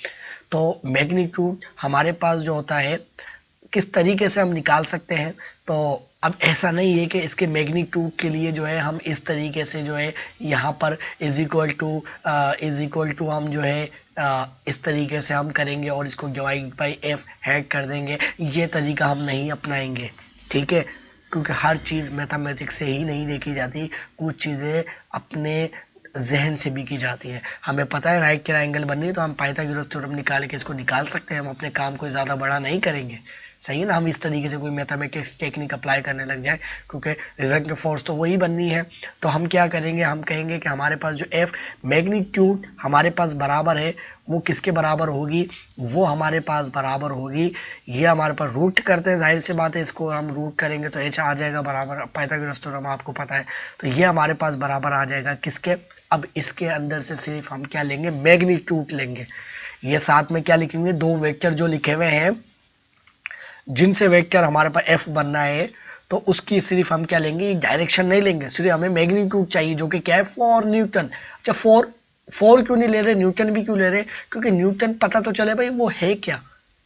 तो मैग्नीट्यूड हमारे पास जो होता है किस तरीके से हम निकाल सकते हैं। तो अब ऐसा नहीं है कि इसके मैग्नीट्यूड के लिए जो है हम इस तरीके से जो है यहाँ पर इज इक्वल टू हम जो है इस तरीके से हम करेंगे और इसको डिवाइड बाई एफ हैड कर देंगे। ये तरीका हम नहीं अपनाएंगे, ठीक है, क्योंकि हर चीज़ मैथमेटिक्स से ही नहीं देखी जाती, कुछ चीज़ें अपने जहन से भी की जाती है। हमें पता है राइट ट्रायंगल बननी है तो हम पाइथागोरस थ्योरम निकाल के इसको निकाल सकते हैं, हम अपने काम को ज़्यादा बड़ा नहीं करेंगे, सही है ना। हम इस तरीके से कोई मैथमेटिक्स टेक्निक अप्लाई करने लग जाए क्योंकि रिजल्ट में फोर्स तो वही बननी है। तो हम क्या करेंगे, हम कहेंगे कि हमारे पास जो एफ मैग्नीट्यूड हमारे पास बराबर है वो किसके बराबर होगी, वो हमारे पास बराबर होगी, ये हमारे पास रूट करते हैं, जाहिर सी बात है इसको हम रूट करेंगे तो एच आ जाएगा बराबर पाइथागोरस थ्योरम आपको पता है। तो ये हमारे पास बराबर आ जाएगा किसके, अब इसके अंदर से सिर्फ हम क्या लेंगे, मैग्नीट्यूड लेंगे। ये साथ में क्या लिखेंगे, दो वेक्टर जो लिखे हुए हैं जिनसे वेक्टर हमारे पास एफ बनना है तो उसकी सिर्फ हम क्या लेंगे, डायरेक्शन नहीं लेंगे, सिर्फ हमें मैग्नीट्यूड चाहिए जो कि क्या है, फॉर न्यूटन। अच्छा फोर क्यों नहीं ले रहे, न्यूटन भी क्यों ले रहे, क्योंकि न्यूटन पता तो चले भाई वो है क्या,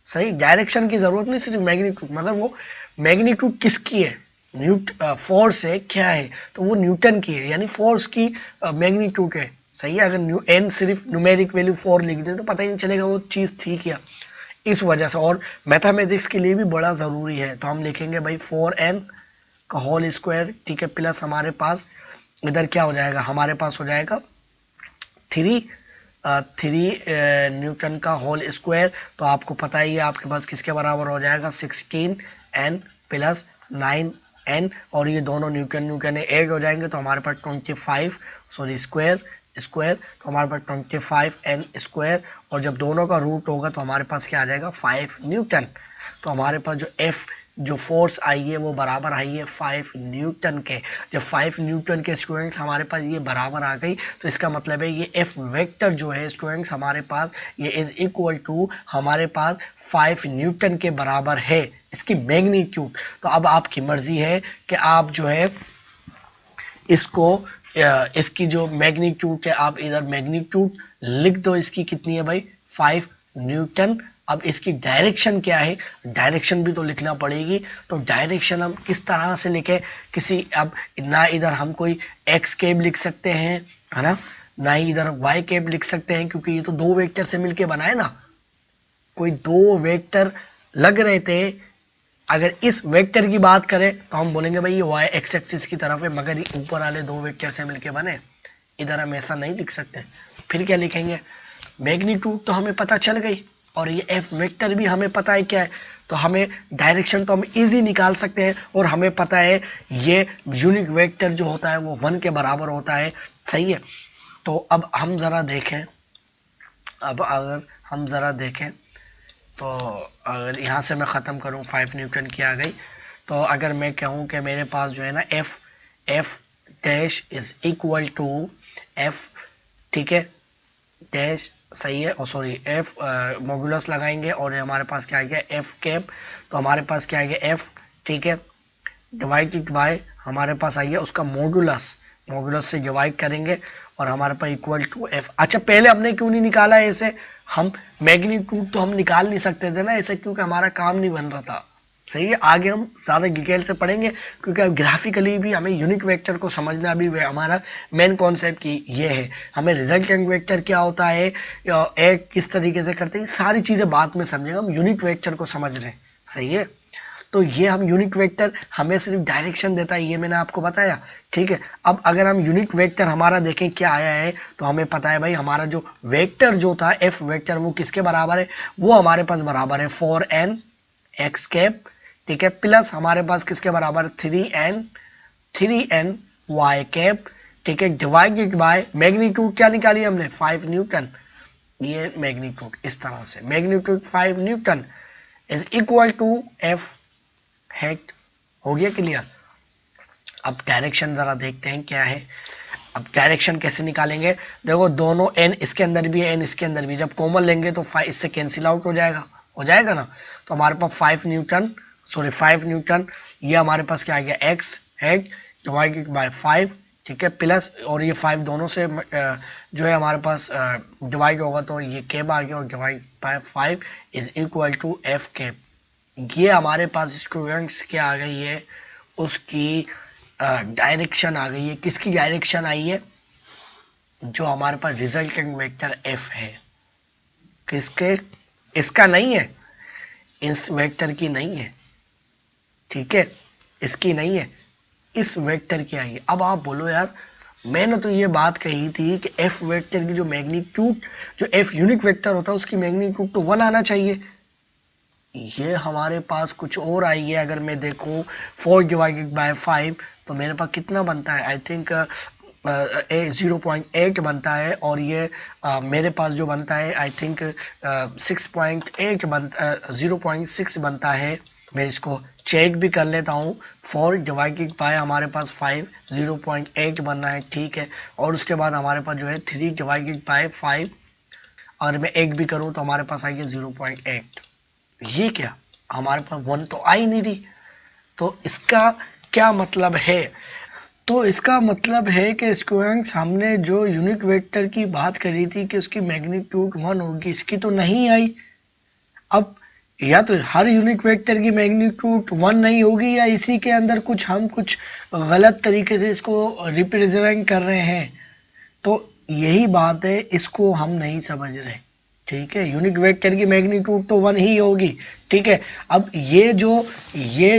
सही। डायरेक्शन की जरूरत नहीं, सिर्फ मैग्नीट्यूड, मगर वो मैग्नीट्यूड किसकी है, फोर्स है क्या है, तो वो न्यूटन की है, यानी फोर्स की मैग्नीट्यूड है, सही है। अगर एन सिर्फ न्यूमेरिक वैल्यू 4 लिख दे तो पता ही नहीं चलेगा वो चीज़ थी क्या, इस वजह से। और मैथमेटिक्स के लिए भी बड़ा ज़रूरी है, तो हम लिखेंगे भाई 4n का होल स्क्वायर, ठीक है, प्लस हमारे पास इधर क्या हो जाएगा, हमारे पास हो जाएगा 3 न्यूटन का होल स्क्वायर। तो आपको पता ही है आपके पास किसके बराबर हो जाएगा, 16n प्लस 9n, और ये दोनों न्यूटन न्यूटन ऐड हो जाएंगे तो हमारे पास 25 स्क्वायर तो हमारे पास 25n स्क्वायर, और जब दोनों का रूट होगा तो हमारे पास क्या आ जाएगा, 5 न्यूटन। तो हमारे पास जो एफ जो फोर्स आई है वो बराबर आई है 5 न्यूटन के। जब 5 न्यूटन के स्टूडेंट्स हमारे पास ये बराबर आ गई तो इसका मतलब है ये एफ वेक्टर जो है स्टूडेंट्स हमारे पास ये इज इक्वल टू हमारे पास 5 न्यूटन के बराबर है, इसकी मैग्नीट्यूड। तो अब आपकी मर्जी है कि आप जो है इसको इसकी जो मैग्नीट्यूड है आप इधर मैग्नीट्यूड लिख दो, इसकी कितनी है भाई, 5 न्यूटन। अब इसकी डायरेक्शन क्या है, डायरेक्शन भी तो लिखना पड़ेगी। तो डायरेक्शन हम किस तरह से लिखे, किसी अब ना इधर हम कोई एक्स कैब लिख सकते हैं, है ना ही इधर वाई कैब लिख सकते हैं, क्योंकि ये तो दो वेक्टर से मिलके बना है ना। कोई दो वेक्टर लग रहे थे, अगर इस वेक्टर की बात करें तो हम बोलेंगे भाई ये वाई एक्स एक्सिस की तरफ है, मगर ये ऊपर वाले दो वेक्टर से मिलके बने, इधर हम ऐसा नहीं लिख सकते। फिर क्या लिखेंगे, मैग्नीट्यूड तो हमें पता चल गई और ये एफ वेक्टर भी हमें पता है क्या है, तो हमें डायरेक्शन तो हम इजी निकाल सकते हैं। और हमें पता है ये यूनिक वेक्टर जो होता है वो 1 के बराबर होता है, सही है। तो अब हम ज़रा देखें, अब अगर हम ज़रा देखें तो अगर यहाँ से मैं ख़त्म करूँ 5 न्यूटन की आ गई, तो अगर मैं कहूँ कि मेरे पास जो है ना F dash is equal to F, ठीक है, डैश सही है, और सॉरी एफ मॉड्यूलस लगाएंगे और हमारे पास क्या आ गया एफ कैप, तो हमारे पास क्या आ गया एफ, ठीक है, डिवाइडेड बाय हमारे पास आ गया उसका मॉड्यूलस से डिवाइड करेंगे और हमारे पास इक्वल टू एफ। अच्छा पहले हमने क्यों नहीं निकाला है ऐसे, हम मैग्नीट्यूड तो हम निकाल नहीं सकते थे ना ऐसे, क्योंकि हमारा काम नहीं बन रहा था, सही है। आगे हम ज़्यादा डिटेल से पढ़ेंगे क्योंकि अब ग्राफिकली भी हमें यूनिक वेक्टर को समझना भी हमारा मेन कॉन्सेप्ट की ये है। हमें रिजल्टेंट वेक्टर क्या होता है, एक किस तरीके से करते हैं, सारी चीज़ें बाद में समझेंगे, हम यूनिक वेक्टर को समझ रहे हैं, सही है। तो ये हम यूनिक वेक्टर हमें सिर्फ डायरेक्शन देता है, ये मैंने आपको बताया, ठीक है। अब अगर हम यूनिक वेक्टर हमारा देखें क्या आया है, तो हमें पता है भाई हमारा जो वेक्टर जो था एफ वेक्टर वो किसके बराबर है, वो हमारे पास बराबर है 4n एक्स कैप, ठीक है, प्लस हमारे पास किसके बराबर 3n y कैप, ठीक है, डिवाइडेड बाय मैग्नीट्यूड क्या निकाली हमने 5 न्यूटन, ये मैग्नीट्यूड इस तरह से magnitude 5 newton is equal to f hat. हो गया क्लियर। अब डायरेक्शन जरा देखते हैं क्या है। अब डायरेक्शन कैसे निकालेंगे, देखो दोनों n इसके अंदर भी है n इसके अंदर भी, जब कॉमन लेंगे तो 5 इससे कैंसिल आउट हो जाएगा ना, तो हमारे पास 5 न्यूटन ये हमारे पास क्या आ गया x हेड डिवाइडेड बाय 5, ठीक है, प्लस और ये 5 दोनों से जो है हमारे पास डिवाइड होगा तो ये कैप आ गया और divide by 5 is equal to f cap. ये हमारे पास स्टूडेंट्स क्या आ गई है, उसकी डायरेक्शन आ गई है। किसकी डायरेक्शन आई है, जो हमारे पास रिजल्टेंट वेक्टर f है, किसके, इसका नहीं है, इस वेक्टर की नहीं है, ठीक है, इसकी नहीं है, इस वेक्टर की आई है। अब आप बोलो यार मैंने तो ये बात कही थी कि f वेक्टर की जो मैग्नीट्यूड, जो f यूनिक वेक्टर होता है उसकी मैग्नीट्यूड तो 1 आना चाहिए, ये हमारे पास कुछ और आई है। अगर मैं देखूं 4 डिवाइडेड बाय 5 तो मेरे पास कितना बनता है, आई थिंक 0.8 बनता है, और ये मेरे पास जो बनता है आई थिंक 6.8 बनता 0.6 बनता है। मैं इसको चेक भी कर लेता हूँ। 4 डिवाइडेड बाय हमारे पास 5 0.8 बनना है, ठीक है, और उसके बाद हमारे पास जो है 3 डिवाइडेड बाय 5, और मैं एक भी करूँ तो हमारे पास आएगी 0.8। ये क्या, हमारे पास 1 तो आ ही नहीं रही, तो इसका क्या मतलब है, तो इसका मतलब है कि स्टूडेंट्स हमने जो यूनिक वेक्टर की बात करी थी कि उसकी मैग्नीट्यूड 1 होगी, इसकी तो नहीं आई। अब या तो हर यूनिक वेक्टर की मैग्नीट्यूड 1 नहीं होगी, या इसी के अंदर कुछ गलत तरीके से इसको रिप्रेजेंट कर रहे हैं, तो यही बात है, इसको हम नहीं समझ रहे, ठीक है। यूनिक वेक्टर की मैग्नीट्यूड तो 1 ही होगी, ठीक है। अब ये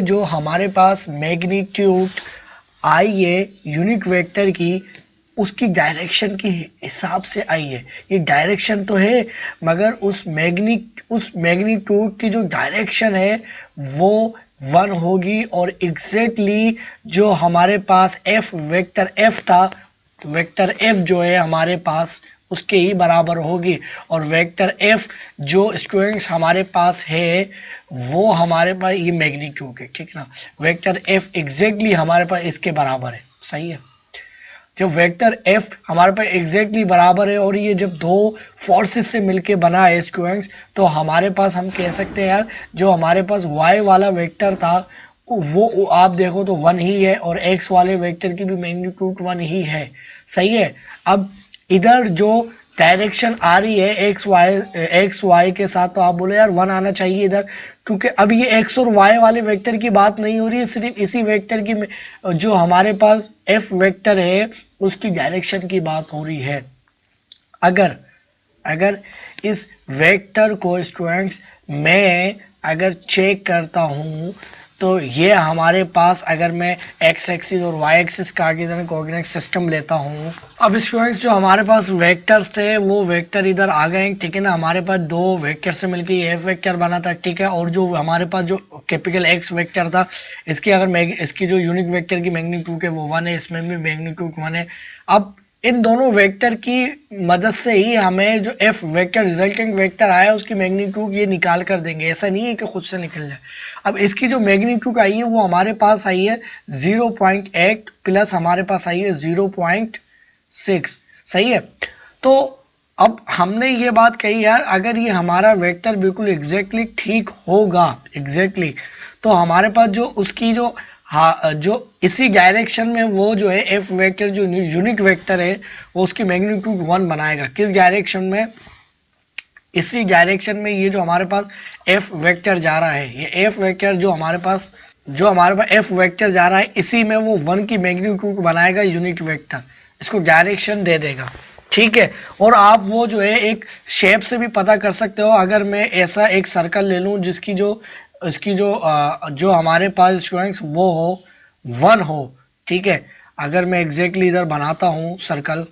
जो हमारे पास मैग्नीट्यूड आई है यूनिक वेक्टर की, उसकी डायरेक्शन के हिसाब से आई है। ये डायरेक्शन तो है, मगर उस मैग्नीट्यूड की जो डायरेक्शन है वो 1 होगी, और एग्जैक्टली जो हमारे पास वेक्टर एफ था, वेक्टर एफ जो है हमारे पास उसके ही बराबर होगी, और वेक्टर एफ जो स्टूडेंट्स हमारे पास है वो हमारे पास ये मैग्नीट्यूड है, ठीक ना। वेक्टर एफ एग्जैक्टली हमारे पास इसके बराबर है, सही है। जो वेक्टर एफ हमारे पास एग्जैक्टली बराबर है, और ये जब दो फोर्सेस से मिलके बना है स्टूडेंट्स, तो हमारे पास हम कह सकते हैं यार जो हमारे पास वाई वाला वेक्टर था वो आप देखो तो 1 ही है, और एक्स वाले वेक्टर की भी मैग्नीट्यूड 1 ही है, सही है। अब इधर जो डायरेक्शन आ रही है एक्स वाई के साथ, तो आप बोलो यार 1 आना चाहिए इधर, क्योंकि अब ये एक्स और वाई वाले वेक्टर की बात नहीं हो रही है, सिर्फ इसी वेक्टर की जो हमारे पास एफ वेक्टर है उसकी डायरेक्शन की बात हो रही है। अगर इस वेक्टर को स्टूडेंट्स मैं अगर चेक करता हूं, तो ये हमारे पास अगर मैं एक्स एक्सिस और वाई एक्सिस का कार्टेशियन कोऑर्डिनेट सिस्टम लेता हूँ, अब स्टूडेंट्स जो हमारे पास वेक्टर्स थे वो वेक्टर इधर आ गए, ठीक है ना। हमारे पास दो वेक्टर से मिलकर एफ वेक्टर बना था, ठीक है, और जो हमारे पास जो कैपिटल एक्स वेक्टर था, इसकी अगर इसकी जो यूनिक वेक्टर की मैग्नीट्यूड है वो 1 है, इसमें भी मैग्नीट्यूड 1 है। अब इन दोनों वेक्टर की मदद से ही हमें जो एफ वेक्टर रिजल्टेंट वेक्टर आया उसकी मैग्नीट्यूड ये निकाल कर देंगे, ऐसा नहीं है कि खुद से निकल जाए। अब इसकी जो मैग्नीट्यूड आई है वो हमारे पास आई है 0.8 प्लस हमारे पास आई है 0.6, सही है। तो अब हमने ये बात कही यार अगर ये हमारा वेक्टर बिल्कुल एग्जैक्टली ठीक होगा एग्जैक्टली, तो हमारे पास जो उसकी जो जो इसी डायरेक्शन में वो जो है एफ वेक्टर जो यूनिक वेक्टर है वो उसकी मैग्नीट्यूड 1 बनाएगा। किस डायरेक्शन में, इसी डायरेक्शन में ये जो हमारे पास एफ वेक्टर जा रहा है, ये एफ वेक्टर जो हमारे पास एफ वेक्टर जा रहा है इसी में वो 1 की मैग्नीट्यूड बनाएगा यूनिट वेक्टर, इसको डायरेक्शन दे देगा, ठीक है। और आप वो जो है एक शेप से भी पता कर सकते हो। अगर मैं ऐसा एक सर्कल ले लूं जिसकी जो इसकी जो हमारे पास स्टूडेंट्स वो हो 1 हो, ठीक है। अगर मैं एग्जैक्टली इधर बनाता हूं सर्कल,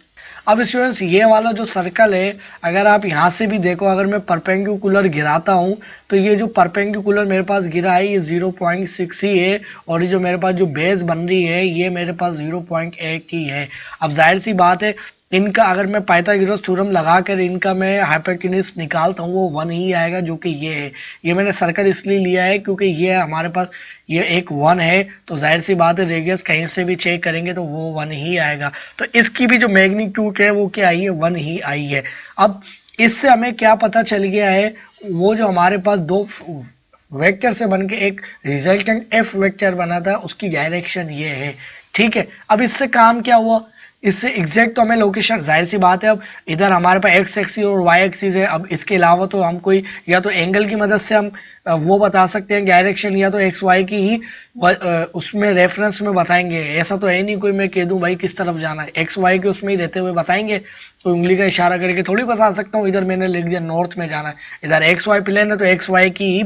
अब स्टूडेंट्स ये वाला जो सर्कल है, अगर आप यहाँ से भी देखो, अगर मैं परपेंडिकुलर गिराता हूँ तो ये जो परपेंडिकुलर मेरे पास गिरा है ये 0.6 ही है, और ये जो मेरे पास जो बेस बन रही है ये मेरे पास 0.8 ही है। अब जाहिर सी बात है, इनका अगर मैं पाइथागोरस थ्योरम लगाकर इनका मैं हाइपोटेन्यूज निकालता हूँ वो 1 ही आएगा, जो कि ये है। ये मैंने सर्कल इसलिए लिया है क्योंकि ये हमारे पास ये एक 1 है, तो जाहिर सी बात है रेडियस कहीं से भी चेक करेंगे तो वो 1 ही आएगा। तो इसकी भी जो मैग्नीट्यूड है वो क्या आई है, 1 ही आई है। अब इससे हमें क्या पता चल गया है, वो जो हमारे पास दो वेक्टर से बनके एक रिजल्टेंट एफ वेक्टर बना था उसकी डायरेक्शन ये है। ठीक है, अब इससे काम क्या हुआ, इससे एग्जैक्ट तो हमें लोकेशन, जाहिर सी बात है, अब इधर हमारे पास एक्स एक्सिस और वाई एक्सिस है। अब इसके अलावा तो हम कोई या तो एंगल की मदद से हम वो बता सकते हैं डायरेक्शन, या तो एक्स वाई की ही उसमें रेफरेंस में बताएंगे। ऐसा तो है नहीं कोई मैं कह दूं भाई किस तरफ जाना है, एक्स वाई के उसमें ही रहते हुए बताएंगे, तो उंगली का इशारा करके थोड़ी बता सकता हूँ इधर मैंने लिख दिया नॉर्थ में जाना है, इधर एक्स वाई प्लेन है तो एक्स वाई की ही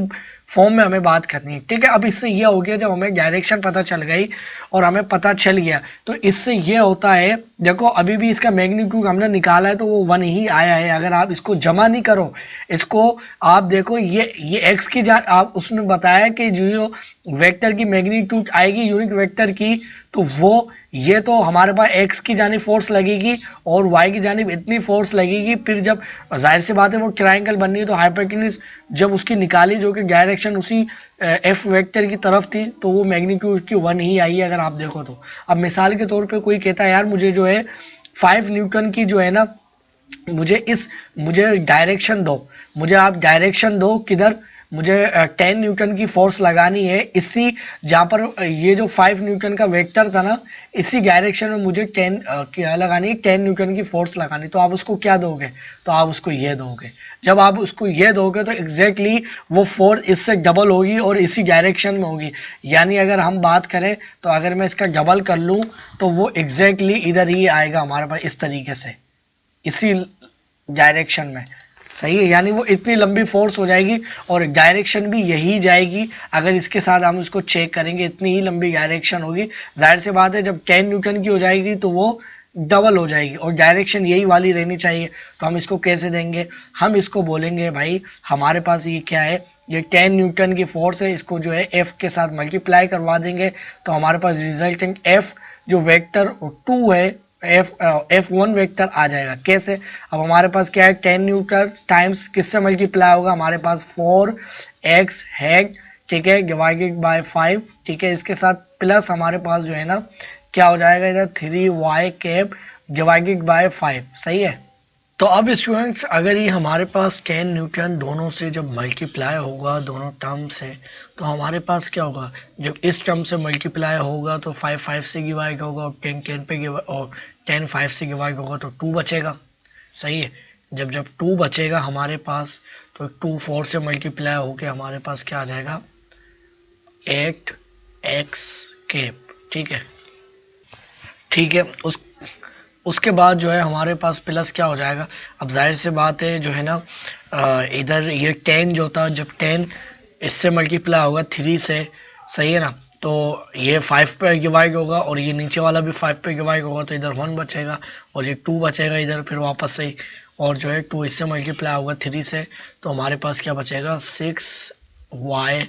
फॉर्म में हमें बात करनी है। ठीक है, अब इससे ये हो गया, जब हमें डायरेक्शन पता चल गई और हमें पता चल गया, तो इससे ये होता है, देखो अभी भी इसका मैग्नीट्यूड हमने निकाला है तो वो 1 ही आया है। अगर आप इसको जमा नहीं करो, इसको आप देखो, ये एक्स की आप उसमें बताया कि जो वेक्टर की मैग्नीट्यूड आएगी यूनिट वेक्टर की, तो वो ये तो हमारे पास एक्स की जानिब फोर्स लगेगी और वाई की जानिब इतनी फोर्स लगेगी, फिर जब जाहिर सी बात है वो ट्रायंगल बननी है तो हाइपोटेन्यूज जब उसकी निकाली जो कि डायरेक्शन उसी एफ वेक्टर की तरफ थी, तो वो मैग्नीट्यूड की 1 ही आई है अगर आप देखो तो। अब मिसाल के तौर पे कोई कहता है यार मुझे जो है 5 न्यूटन की जो है ना, मुझे डायरेक्शन दो, मुझे आप डायरेक्शन दो किधर, मुझे 10 न्यूटन की फोर्स लगानी है इसी, जहाँ पर ये जो 5 न्यूटन का वेक्टर था ना, इसी डायरेक्शन में मुझे 10 क्या लगानी है, 10 न्यूटन की फोर्स लगानी। तो आप उसको क्या दोगे, तो आप उसको ये दोगे। जब आप उसको ये दोगे तो एग्जैक्टली वो फोर्स इससे डबल होगी और इसी डायरेक्शन में होगी। यानी अगर हम बात करें तो अगर मैं इसका डबल कर लूँ तो वो एग्जैक्टली इधर ही आएगा हमारे पास, इस तरीके से, इसी डायरेक्शन में। सही है, यानी वो इतनी लंबी फोर्स हो जाएगी और डायरेक्शन भी यही जाएगी। अगर इसके साथ हम इसको चेक करेंगे इतनी ही लंबी डायरेक्शन होगी। जाहिर सी बात है जब 10 न्यूटन की हो जाएगी तो वो डबल हो जाएगी और डायरेक्शन यही वाली रहनी चाहिए। तो हम इसको कैसे देंगे, हम इसको बोलेंगे भाई हमारे पास ये क्या है, ये 10 न्यूटन की फोर्स है, इसको जो है एफ के साथ मल्टीप्लाई करवा देंगे तो हमारे पास रिजल्टिंग एफ जो वेक्टर 2 है, F1 वेक्टर आ जाएगा। कैसे, अब हमारे पास क्या है, 10 न्यूटन टाइम्स किससे मल्टीप्लाई होगा, हमारे पास 4x है, ठीक है, डिवाइडेड बाय 5, ठीक है, इसके साथ प्लस हमारे पास जो है ना क्या हो जाएगा इधर 3y कैप डिवाइडेड बाय 5। सही है, तो अब स्टूडेंट्स अगर ये हमारे पास 10 न्यूटन दोनों से जब मल्टीप्लाई होगा दोनों टर्म से, तो हमारे पास क्या होगा, जब इस टर्म से मल्टीप्लाई होगा तो 5 5 से डिवाइड होगा और 10 10 पे और 10 5 से डिवाइड होगा तो 2 बचेगा। सही है, जब 2 बचेगा हमारे पास तो 2 4 से मल्टीप्लाई होके हमारे पास क्या आ जाएगा 8x कैप। ठीक है, ठीक है, उसके बाद जो है हमारे पास प्लस क्या हो जाएगा, अब जाहिर से बात है जो है ना इधर ये 10 जो था, जब 10 इससे मल्टीप्लाई होगा 3 से, सही है ना, तो ये 5 पे डिवाइड होगा और ये नीचे वाला भी 5 पे डिवाइड होगा तो इधर 1 बचेगा और ये 2 बचेगा इधर फिर वापस से ही, और जो है 2 इससे मल्टीप्लाई होगा 3 से, तो हमारे पास क्या बचेगा 6y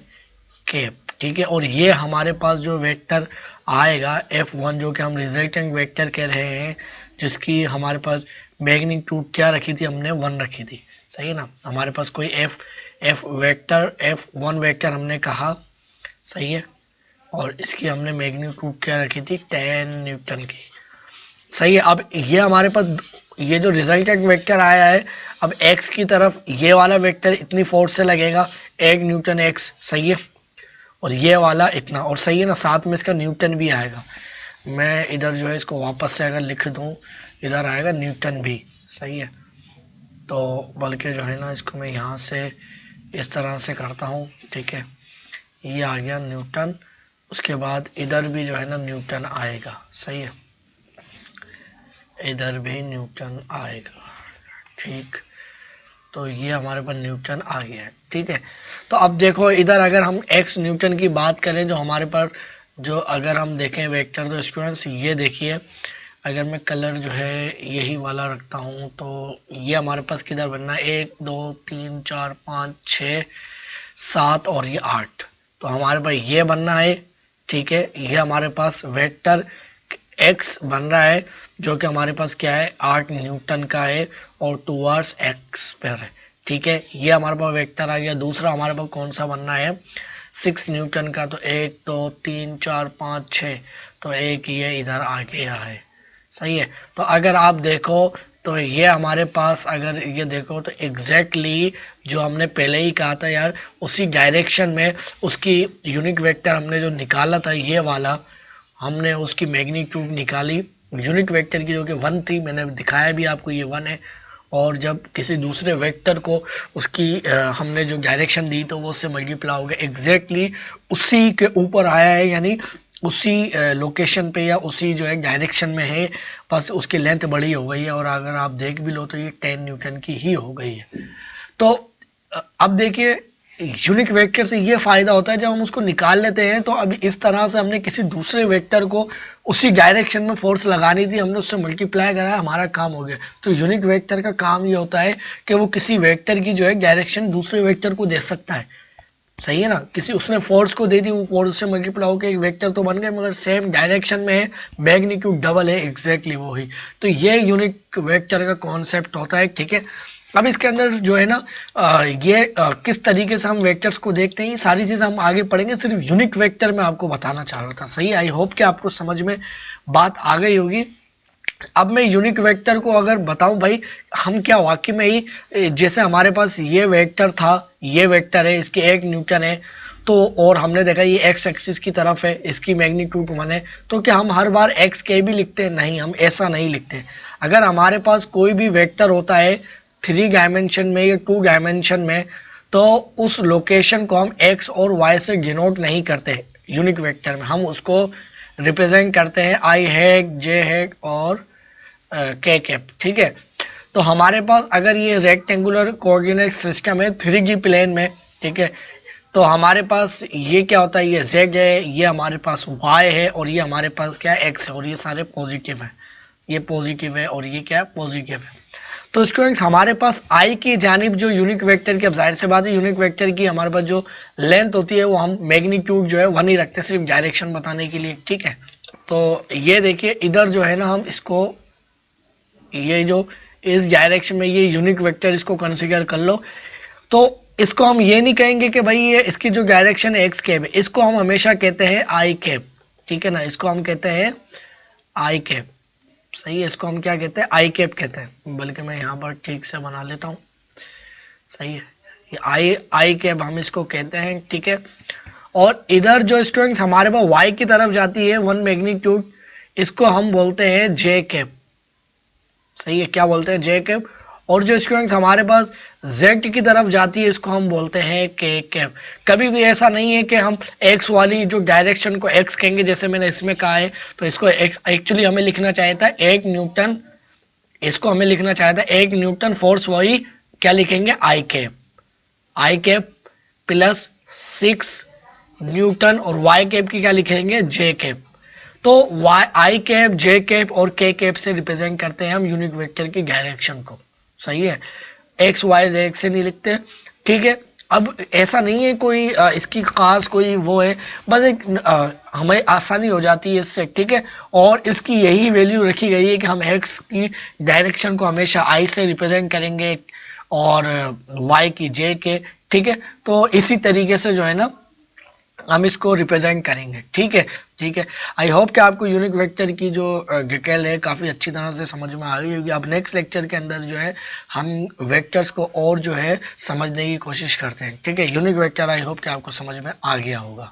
कैप। ठीक है, और ये हमारे पास जो वेक्टर आएगा F1 जो कि हम रिजल्टेंट वेक्टर कह रहे हैं, जिसकी हमारे पास मैग्नीट्यूड क्या रखी थी, हमने 1 रखी थी। सही है ना, हमारे पास कोई F वेक्टर F1 वेक्टर हमने कहा, सही है, और इसकी हमने मैग्नीट्यूड क्या रखी थी 10 न्यूटन की। सही है, अब ये हमारे पास ये जो रिजल्टेंट वेक्टर आया है, अब x की तरफ ये वाला वेक्टर इतनी फोर्स से लगेगा 1 न्यूटन x, सही है, और ये वाला इतना, और सही है ना, साथ में इसका न्यूटन भी आएगा। मैं इधर जो है इसको वापस से अगर लिख दूं, इधर आएगा न्यूटन भी। सही है, तो बल्कि जो है ना इसको मैं यहाँ से इस तरह से करता हूँ। ठीक है, ये आ गया न्यूटन, उसके बाद इधर भी जो है ना न्यूटन आएगा। सही है, इधर भी न्यूटन आएगा। ठीक, तो ये हमारे पास न्यूटन आ गया है। ठीक है, तो अब देखो इधर अगर हम x न्यूटन की बात करें जो हमारे पास, जो अगर हम देखें वेक्टर, तो स्टूडेंट्स ये देखिए अगर मैं कलर जो है यही वाला रखता हूँ तो ये हमारे पास किधर बनना है, 1 2 3 4 5 6 7 और ये 8, तो हमारे पास ये बनना है। ठीक है, ये हमारे पास वेक्टर x बन रहा है जो कि हमारे पास क्या है 8 न्यूटन का है और टूवर्ड्स x पर है। ठीक है, ये हमारे पास वेक्टर आ गया। दूसरा हमारे पास कौन सा बनना है 6 न्यूटन का, तो 1 2 3 4 5 6, तो एक ये इधर आ गया है। सही है, तो अगर आप देखो तो ये हमारे पास अगर ये देखो तो एग्जैक्टली जो हमने पहले ही कहा था यार, उसी डायरेक्शन में उसकी यूनिक वेक्टर हमने जो निकाला था ये वाला, हमने उसकी मैग्नीट्यूड निकाली यूनिट वेक्टर की जो कि 1 थी। मैंने दिखाया भी आपको ये 1 है। और जब किसी दूसरे वेक्टर को उसकी हमने जो डायरेक्शन दी तो वो उससे मल्टीप्लाई हो गया, एग्जैक्टली उसी के ऊपर आया है, यानी उसी लोकेशन पे या उसी जो है डायरेक्शन में है, बस उसकी लेंथ बड़ी हो गई है। और अगर आप देख भी लो तो ये 10 न्यूटन की ही हो गई है। तो अब देखिए यूनिक वेक्टर से ये फायदा होता है जब हम उसको निकाल लेते हैं तो अब इस तरह से हमने किसी दूसरे वेक्टर को उसी डायरेक्शन में फोर्स लगानी थी, हमने उससे मल्टीप्लाई करा, हमारा काम हो गया। तो यूनिक वेक्टर का काम ये होता है कि वो किसी वेक्टर की जो है डायरेक्शन दूसरे वेक्टर को दे सकता है। सही है ना, किसी उसने फोर्स को दे दी, वो फोर्स से मल्टीप्लाई होकर एक वेक्टर तो बन गए मगर सेम डायरेक्शन में है, मैग्नीट्यूड डबल है, एग्जैक्टली वो ही। तो ये यूनिक वेक्टर का कॉन्सेप्ट होता है। ठीक है, अब इसके अंदर जो है ना किस तरीके से हम वेक्टर्स को देखते हैं, ये सारी चीज़ हम आगे पढ़ेंगे। सिर्फ यूनिक वेक्टर में आपको बताना चाह रहा था। सही, आई होप कि आपको समझ में बात आ गई होगी। अब मैं यूनिक वेक्टर को अगर बताऊं भाई, हम क्या वाकई में ही जैसे हमारे पास ये वेक्टर था, ये वेक्टर है, इसके 1 न्यूटन है, तो और हमने देखा ये एक्स एक्सिस की तरफ है, इसकी मैग्नीट्यूड 1 है, तो क्या हम हर बार एक्स के भी लिखते हैं? नहीं, हम ऐसा नहीं लिखते। अगर हमारे पास कोई भी वेक्टर होता है 3 डायमेंशन में या 2 डायमेंशन में, तो उस लोकेशन को हम एक्स और वाई से डिनोट नहीं करते यूनिक वेक्टर में, हम उसको रिप्रेजेंट करते हैं आई हैक, जे हैक और के कैप। ठीक है, तो हमारे पास अगर ये रेक्टेंगुलर कोऑर्डिनेट सिस्टम है 3D प्लेन में, ठीक है, तो हमारे पास ये क्या होता है, ये z है, ये हमारे पास y है और ये हमारे पास क्या है x है, और ये सारे पॉजिटिव है, ये पॉजिटिव है और ये क्या है पॉजिटिव है। तो स्टूडेंट्स हमारे पास i की जानिब जो यूनिक वेक्टर की, अब जाहिर सी बात है यूनिक वेक्टर की हमारे पास जो लेंथ होती है वो हम मैग्नीट्यूड जो है 1 ही रखते हैं सिर्फ डायरेक्शन बताने के लिए। ठीक है, तो ये देखिए इधर जो है ना हम इसको, ये जो इस डायरेक्शन में ये यूनिक वेक्टर इसको कंसीडर कर लो, तो इसको हम ये नहीं कहेंगे कि भाई ये इसकी जो डायरेक्शन है एक्स कैप है, इसको हम हमेशा कहते हैं आई कैप। ठीक है ना, इसको हम कहते हैं आई कैप। सही है, इसको हम क्या कहते हैं, आई कैप कहते हैं। बल्कि मैं यहाँ पर ठीक से बना लेता हूँ। सही है, ये आई कैप हम इसको कहते हैं। ठीक है, और इधर जो स्टूडेंट्स हमारे पास वाई की तरफ जाती है 1 मैग्नीट्यूड, इसको हम बोलते हैं जे कैप। सही है, क्या बोलते हैं, जे कैप। और जो स्टूडेंट्स हमारे पास z की तरफ जाती है इसको हम बोलते हैं के कैप। कभी भी ऐसा नहीं है कि हम x वाली जो डायरेक्शन को x कहेंगे जैसे मैंने इसमें कहा है, तो इसको x एक्चुअली हमें लिखना चाहिए था 1 न्यूटन, इसको हमें लिखना चाहिए था 1 न्यूटन फोर्स, वही क्या लिखेंगे आई कैप प्लस 6 न्यूटन, और y कैप की क्या लिखेंगे जे कैप। तो आई कैप, जे कैप और के कैप से रिप्रेजेंट करते हैं हम यूनिक वेक्टर की डायरेक्शन को। सही है, एक्स वाई जेड से नहीं लिखते। ठीक है, अब ऐसा नहीं है कोई इसकी खास कोई वो है, बस एक हमें आसानी हो जाती है इससे। ठीक है, और इसकी यही वैल्यू रखी गई है कि हम एक्स की डायरेक्शन को हमेशा आई से रिप्रेजेंट करेंगे और वाई की जे के। ठीक है, तो इसी तरीके से जो है ना हम इसको रिप्रेजेंट करेंगे। ठीक है, ठीक है, आई होप कि आपको यूनिक वेक्टर की जो डिटेल है काफ़ी अच्छी तरह से समझ में आ गई होगी। अब नेक्स्ट लेक्चर के अंदर जो है हम वेक्टर्स को और जो है समझने की कोशिश करते हैं। ठीक है, यूनिक वेक्टर आई होप कि आपको समझ में आ गया होगा।